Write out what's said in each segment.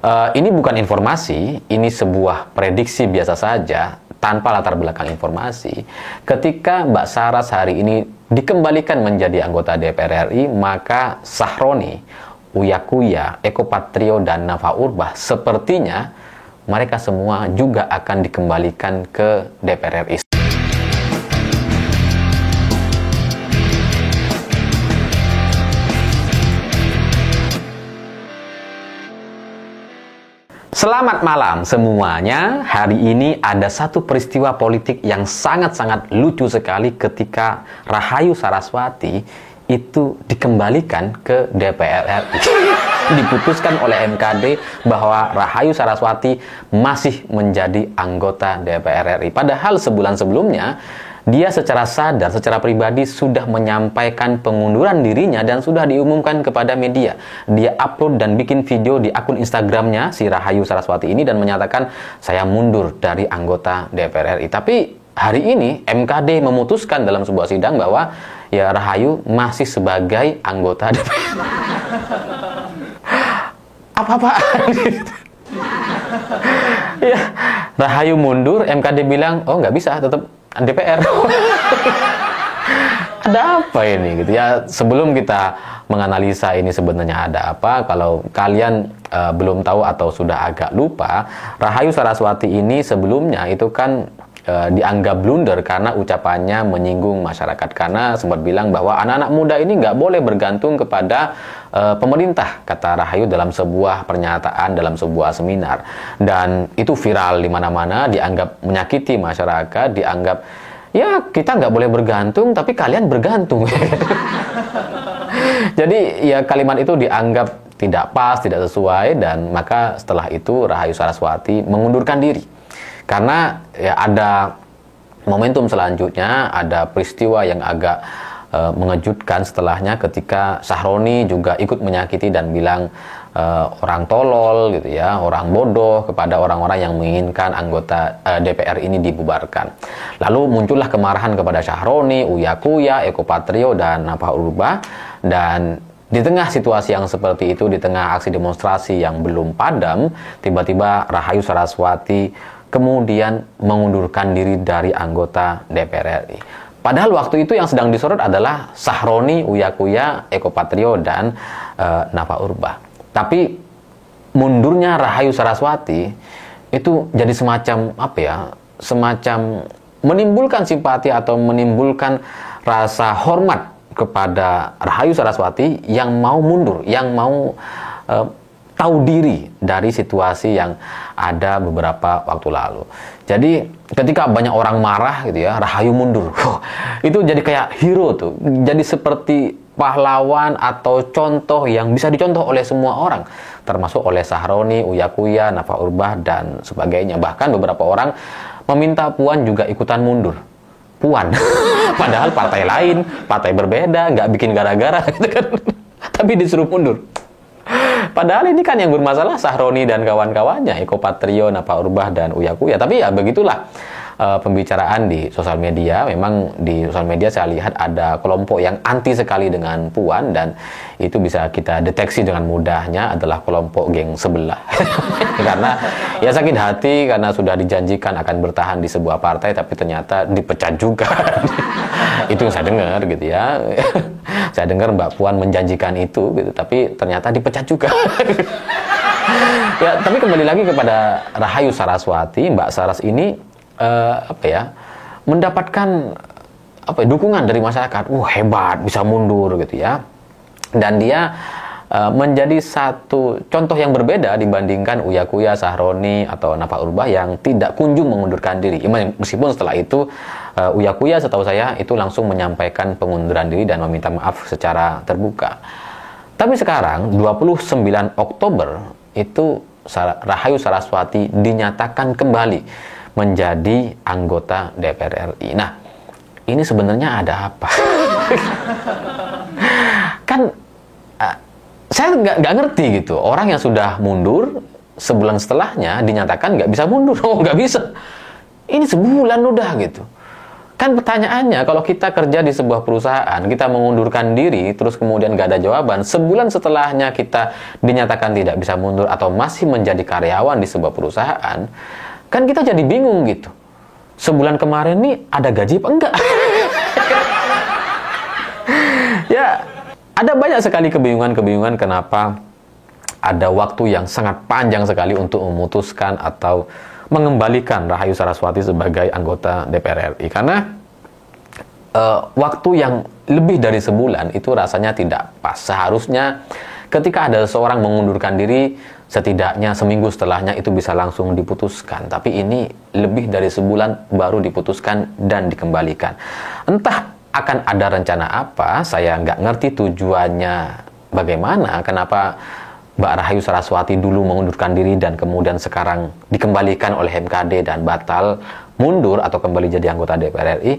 Ini bukan informasi, ini sebuah prediksi biasa saja tanpa latar belakang informasi. Ketika Mbak Saras hari ini dikembalikan menjadi anggota DPR RI, maka Sahroni, Uya Kuya, Eko Patrio, dan Nafa Urbach sepertinya mereka semua juga akan dikembalikan ke DPR RI. Selamat malam semuanya. Hari ini ada satu peristiwa politik yang sangat-sangat lucu sekali ketika Rahayu Saraswati itu dikembalikan ke DPR RI. Diputuskan oleh MKD bahwa Rahayu Saraswati masih menjadi anggota DPR RI. Padahal sebulan sebelumnya dia secara sadar, secara pribadi sudah menyampaikan pengunduran dirinya dan sudah diumumkan kepada media. Dia upload dan bikin video di akun Instagramnya si Rahayu Saraswati ini dan menyatakan saya mundur dari anggota DPR RI. Tapi hari ini MKD memutuskan dalam sebuah sidang bahwa ya Rahayu masih sebagai anggota DPR. Apa-apaan? Ya, Rahayu mundur, MKD bilang, oh nggak bisa, tetap DPR. Ada apa ini gitu ya? Sebelum kita menganalisa ini sebenarnya ada apa, kalau kalian belum tahu atau sudah agak lupa, Rahayu Saraswati ini sebelumnya itu kan dianggap blunder karena ucapannya menyinggung masyarakat, karena sempat bilang bahwa anak-anak muda ini nggak boleh bergantung kepada pemerintah, kata Rahayu dalam sebuah pernyataan dalam sebuah seminar, dan itu viral di mana-mana, dianggap menyakiti masyarakat, dianggap ya kita nggak boleh bergantung tapi kalian bergantung. Jadi ya kalimat itu dianggap tidak pas, tidak sesuai, dan maka setelah itu Rahayu Saraswati mengundurkan diri. Karena ya ada momentum selanjutnya, ada peristiwa yang agak mengejutkan setelahnya ketika Sahroni juga ikut menyakiti dan bilang orang tolol gitu ya, orang bodoh kepada orang-orang yang menginginkan anggota DPR ini dibubarkan. Lalu muncullah kemarahan kepada Sahroni, Uya Kuya, Eko Patrio, dan Nafa Urbach. Dan di tengah situasi yang seperti itu, di tengah aksi demonstrasi yang belum padam, tiba-tiba Rahayu Saraswati kemudian mengundurkan diri dari anggota DPR RI. Padahal waktu itu yang sedang disorot adalah Sahroni, Uya Kuya, Eko Patrio, dan Nafa Urbach. Tapi mundurnya Rahayu Saraswati itu jadi semacam apa ya? Semacam menimbulkan simpati atau menimbulkan rasa hormat kepada Rahayu Saraswati yang mau mundur, yang mau tahu diri dari situasi yang ada beberapa waktu lalu. Jadi ketika banyak orang marah gitu ya, Rahayu mundur. Itu jadi kayak hero tuh. Jadi seperti pahlawan atau contoh yang bisa dicontoh oleh semua orang, termasuk oleh Sahroni, Uya Kuya, Nafa Urbach, dan sebagainya. Bahkan beberapa orang meminta Puan juga ikutan mundur. Puan, padahal partai lain, partai berbeda, nggak bikin gara-gara gitu kan. Tapi disuruh mundur. Padahal ini kan yang bermasalah Sahroni dan kawan-kawannya, Eko Patrio, Nafa Urbach, dan Uya Kuya. Tapi ya begitulah pembicaraan di sosial media. Memang di sosial media saya lihat ada kelompok yang anti sekali dengan Puan, dan itu bisa kita deteksi dengan mudahnya adalah kelompok geng sebelah. Karena ya sakit hati karena sudah dijanjikan akan bertahan di sebuah partai tapi ternyata dipecat juga. Itu yang saya dengar gitu ya. Saya dengar Mbak Puan menjanjikan itu gitu, tapi ternyata dipecat juga. Ya, tapi kembali lagi kepada Rahayu Saraswati, Mbak Saras ini mendapatkan dukungan dari masyarakat. Hebat, bisa mundur gitu ya. Dan dia menjadi satu contoh yang berbeda dibandingkan Uya Kuya, Sahroni, atau Nafa Urbach yang tidak kunjung mengundurkan diri. Meskipun setelah itu Uya Kuya setahu saya itu langsung menyampaikan pengunduran diri dan meminta maaf secara terbuka. Tapi sekarang 29 Oktober itu Rahayu Saraswati dinyatakan kembali menjadi anggota DPR RI. Nah, ini sebenarnya ada apa? Kan saya nggak ngerti gitu. Orang yang sudah mundur sebulan setelahnya dinyatakan nggak bisa mundur. Oh, nggak bisa. Ini sebulan udah gitu. Kan pertanyaannya, kalau kita kerja di sebuah perusahaan, kita mengundurkan diri, terus kemudian nggak ada jawaban, sebulan setelahnya kita dinyatakan tidak bisa mundur atau masih menjadi karyawan di sebuah perusahaan, kan kita jadi bingung gitu. Sebulan kemarin nih ada gaji apa enggak? Ya, ada banyak sekali kebingungan-kebingungan kenapa ada waktu yang sangat panjang sekali untuk memutuskan atau mengembalikan Rahayu Saraswati sebagai anggota DPR RI. Karena waktu yang lebih dari sebulan itu rasanya tidak pas. Seharusnya ketika ada seseorang mengundurkan diri, setidaknya seminggu setelahnya itu bisa langsung diputuskan. Tapi ini lebih dari sebulan baru diputuskan dan dikembalikan. Entah akan ada rencana apa, saya nggak ngerti tujuannya bagaimana, kenapa Mbak Rahayu Saraswati dulu mengundurkan diri dan kemudian sekarang dikembalikan oleh MKD dan batal mundur atau kembali jadi anggota DPR RI.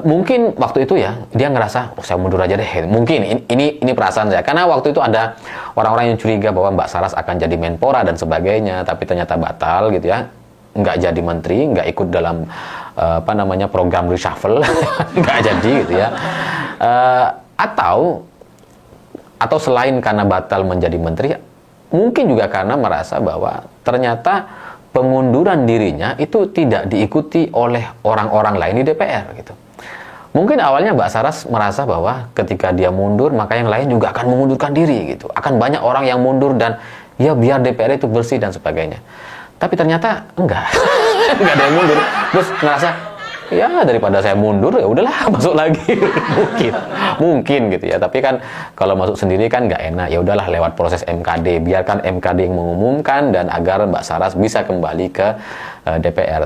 Mungkin waktu itu ya dia ngerasa, oh, saya mundur aja deh. Mungkin ini perasaan saya, karena waktu itu ada orang-orang yang curiga bahwa Mbak Saras akan jadi Menpora dan sebagainya, tapi ternyata batal gitu ya, nggak jadi menteri, nggak ikut dalam program reshuffle, nggak jadi gitu ya. Atau selain karena batal menjadi menteri, mungkin juga karena merasa bahwa ternyata pengunduran dirinya itu tidak diikuti oleh orang-orang lain di DPR gitu. Mungkin awalnya Mbak Saras merasa bahwa ketika dia mundur, maka yang lain juga akan mengundurkan diri gitu. Akan banyak orang yang mundur dan ya biar DPR itu bersih dan sebagainya. Tapi ternyata enggak. Enggak ada yang mundur. Terus ngerasa, ya daripada saya mundur ya udahlah masuk lagi. mungkin gitu ya. Tapi kan kalau masuk sendiri kan nggak enak, ya udahlah lewat proses MKD, biarkan MKD yang mengumumkan dan agar Mbak Saras bisa kembali ke DPR.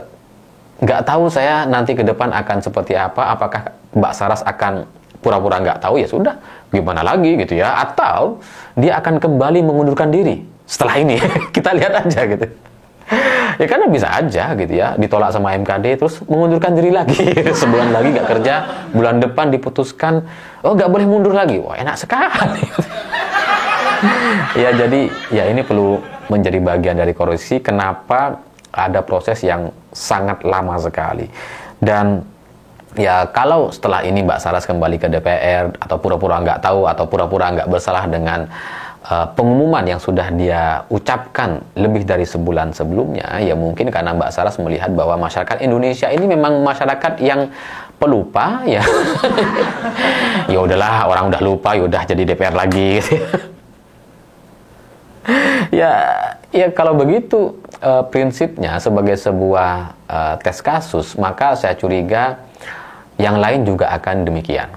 Nggak tahu saya nanti ke depan akan seperti apa, apakah Mbak Saras akan pura-pura nggak tahu, ya sudah gimana lagi gitu ya, atau dia akan kembali mengundurkan diri setelah ini. Kita lihat aja gitu. Ya karena bisa aja gitu ya, ditolak sama MKD terus mengundurkan diri lagi. Sebulan lagi nggak kerja, bulan depan diputuskan, oh nggak boleh mundur lagi. Wah enak sekali. Ya jadi ya ini perlu menjadi bagian dari koreksi kenapa ada proses yang sangat lama sekali. Dan ya kalau setelah ini Mbak Saras kembali ke DPR atau pura-pura nggak tahu atau pura-pura nggak bersalah dengan pengumuman yang sudah dia ucapkan lebih dari sebulan sebelumnya, ya mungkin karena Mbak Saras melihat bahwa masyarakat Indonesia ini memang masyarakat yang pelupa ya. Ya udahlah, orang udah lupa, ya udah jadi DPR lagi. Ya kalau begitu prinsipnya sebagai sebuah tes kasus, maka saya curiga yang lain juga akan demikian.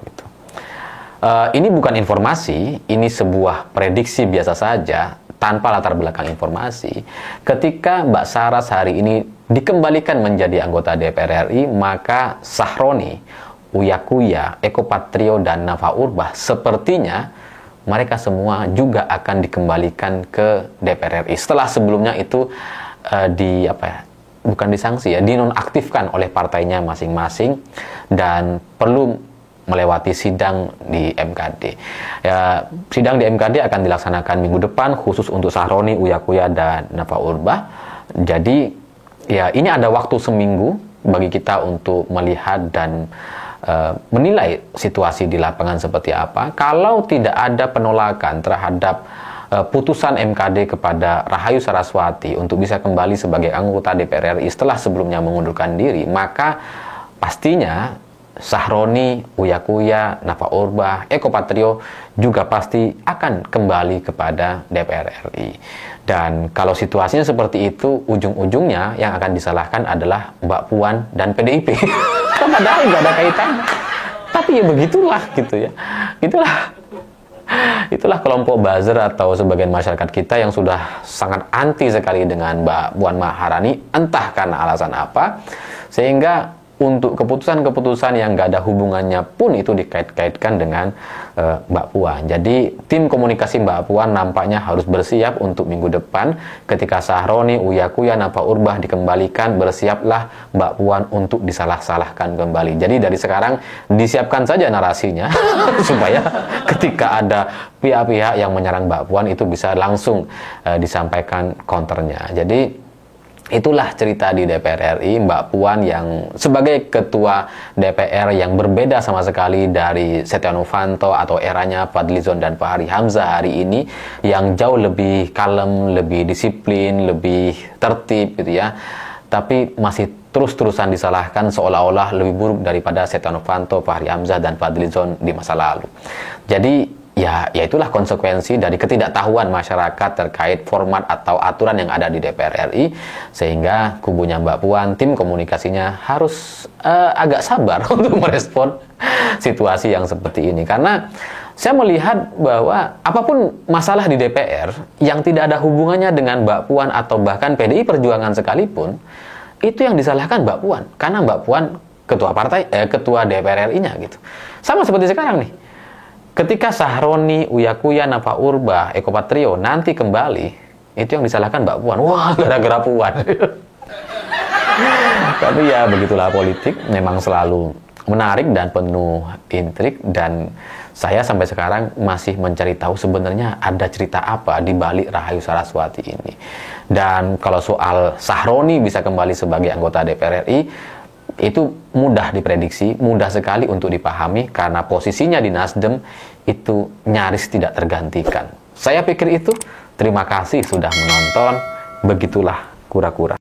Ini bukan informasi, ini sebuah prediksi biasa saja tanpa latar belakang informasi. Ketika Mbak Saras hari ini dikembalikan menjadi anggota DPR RI, maka Sahroni, Uya Kuya, Eko Patrio, dan Nafa Urbach sepertinya mereka semua juga akan dikembalikan ke DPR RI. Setelah sebelumnya itu bukan disanksi ya, dinonaktifkan oleh partainya masing-masing dan perlu melewati sidang di MKD. Ya, sidang di MKD akan dilaksanakan minggu depan khusus untuk Sahroni, Uya Kuya, dan Nafa Urbach. Jadi ya ini ada waktu seminggu bagi kita untuk melihat dan menilai situasi di lapangan seperti apa. Kalau tidak ada penolakan terhadap putusan MKD kepada Rahayu Saraswati untuk bisa kembali sebagai anggota DPR RI setelah sebelumnya mengundurkan diri, maka pastinya Sahroni, Uya Kuya, Nafa Urbach, Eko Patrio juga pasti akan kembali kepada DPR RI. Dan kalau situasinya seperti itu, ujung-ujungnya yang akan disalahkan adalah Mbak Puan dan PDIP. Padahal nggak ada kaitannya. Tapi ya begitulah gitu ya. Itulah kelompok buzzer atau sebagian masyarakat kita yang sudah sangat anti sekali dengan Mbak Puan Maharani, entah karena alasan apa, sehingga untuk keputusan-keputusan yang nggak ada hubungannya pun itu dikait-kaitkan dengan Mbak Puan. Jadi tim komunikasi Mbak Puan nampaknya harus bersiap untuk minggu depan ketika Sahroni, Uya Kuya, Nafa Urbach dikembalikan, bersiaplah Mbak Puan untuk disalah-salahkan kembali. Jadi dari sekarang disiapkan saja narasinya supaya ketika ada pihak-pihak yang menyerang Mbak Puan itu bisa langsung disampaikan counternya. Jadi Itulah cerita di DPR RI, Mbak Puan yang sebagai ketua DPR yang berbeda sama sekali dari Setia Novanto atau eranya Fadlizon dan Fahri Hamzah hari ini, yang jauh lebih kalem, lebih disiplin, lebih tertib gitu ya. Tapi masih terus-terusan disalahkan seolah-olah lebih buruk daripada Setia Novanto, Fahri Hamzah dan Fadlizon di masa lalu. Jadi ya itulah konsekuensi dari ketidaktahuan masyarakat terkait format atau aturan yang ada di DPR RI, sehingga kubunya Mbak Puan, tim komunikasinya harus agak sabar untuk merespon situasi yang seperti ini. Karena saya melihat bahwa apapun masalah di DPR yang tidak ada hubungannya dengan Mbak Puan atau bahkan PDI Perjuangan sekalipun, itu yang disalahkan Mbak Puan, karena Mbak Puan ketua DPR RI-nya gitu. Sama seperti sekarang nih. Ketika Sahroni, Uya Kuya, Nafa Urba, Eko Patrio nanti kembali, itu yang disalahkan Mbak Puan. Wah, gara-gara Puan. Tapi ya begitulah politik, memang selalu menarik dan penuh intrik, dan saya sampai sekarang masih mencari tahu sebenarnya ada cerita apa di balik Rahayu Saraswati ini. Dan kalau soal Sahroni bisa kembali sebagai anggota DPR RI, itu mudah diprediksi, mudah sekali untuk dipahami karena posisinya di Nasdem itu nyaris tidak tergantikan. Saya pikir itu. Terima kasih sudah menonton. Begitulah kura-kura.